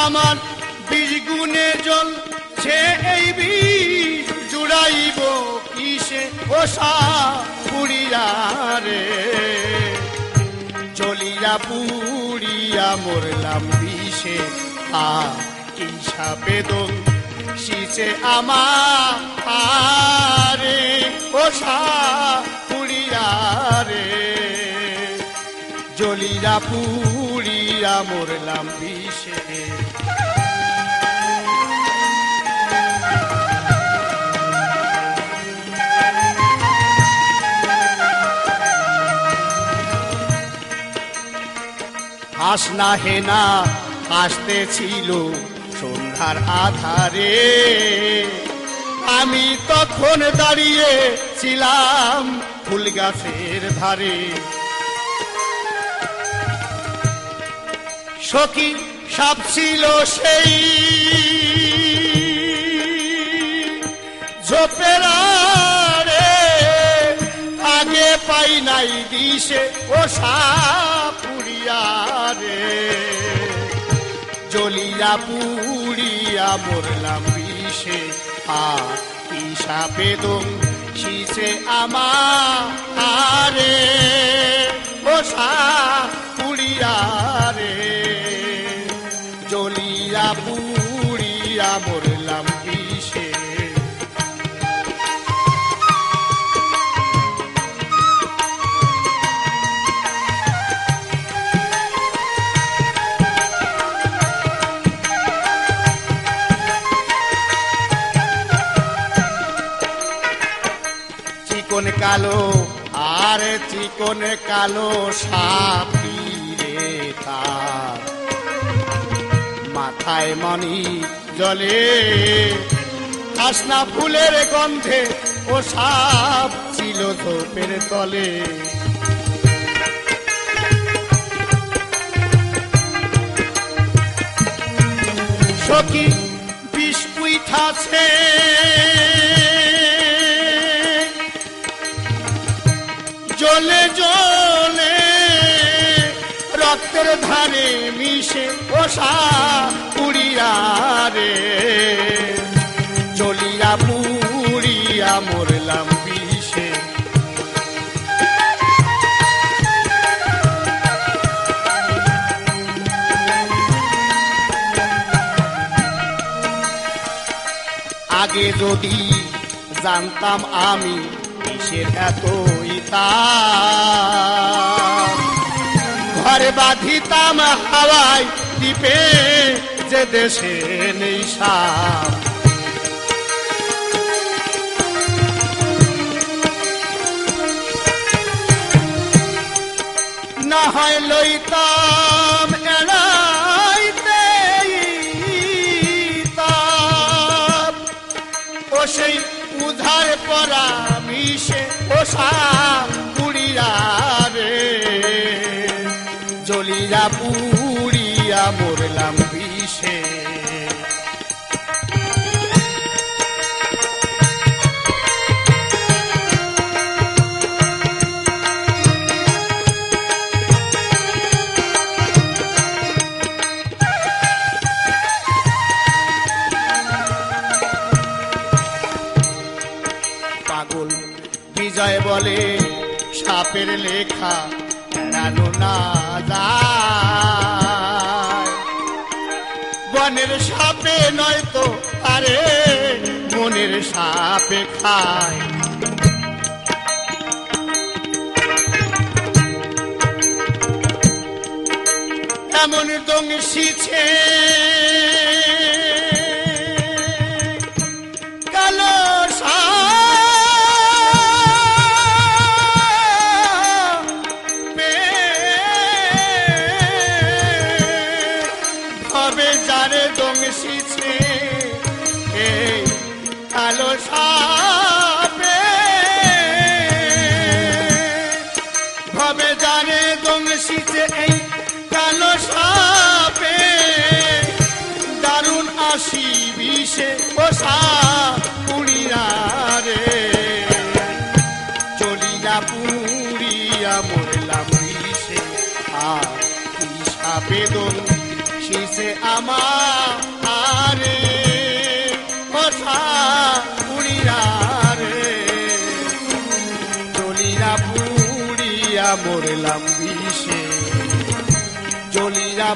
আমার বিষ গুণে জল সে এই বিষ জুড়াইব কিসে ওষা পুড়িয়া রে জ্বলিয়া পুড়িয়া মরলাম বিষে কি বেদন শিছে আমারে ওষা পুড়িয়া রে জ্বলিয়া পুড়িয়া মরলাম বিষে হাস না হে না হাসতেছিল সন্ধ্যার আধারে আমি তখন দাঁড়িয়ে ছিলাম ফুল গাছের ধারে সখী সাপ ছিল সেই ঝোপেরা রে আগে পাই নাই দিশে ও সাপ পুড়িয়া রে জ্বলিয়া পুড়িয়া মরলাম বিষে কি বেদন শিছে আমারে ও সাপ পুড়িয়া রে জ্বলিয়া পুড়িয়া মরলাম বিষে চিকন কালো আর চিকন কালো সাপি রে তার মাথায় মণি জলে আসনা ফুলের গন্ধে ও সাপ ছিল ঝোপের তলে সখী বিষ উঠাছে জলে জলে রক্তের ধারে মিশে ও সাপ পুড়িয়া রে জ্বলিয়া পুড়িয়া মরলাম বিষে আগে যদি জানতাম আমি বিষের এতই তাপ ঘরে বাঁধিতাম হাওয়ায় দ্বীপে যে দেশে নেই সাপ না হয় লইতাম এড়াইতে তাপ ও সেই উধার পরা মিশে ও সাপ পুড়িয়া রে জ্বলিয়া পুড়িয়া মরলাম বিষে পাগল বিজয় বলে সাপের লেখা এড়ানো না যায় বনের সাপে নয়তো আরে মনের সাপে খায় এমন দংশিছে কালো দংশিছে এই কালো সাপে ভবে জানে দংশিছে এই কালো সাপে দারুণ আসি বিষে ও সাপ পুড়িয়া রে জ্বলিয়া পুড়িয়া মরলাম বিষে কি বেদন নিচে আমারে ওঠা পুরিয়া রে জলিরা পুরিয়া মরলাম বিষে জলিরা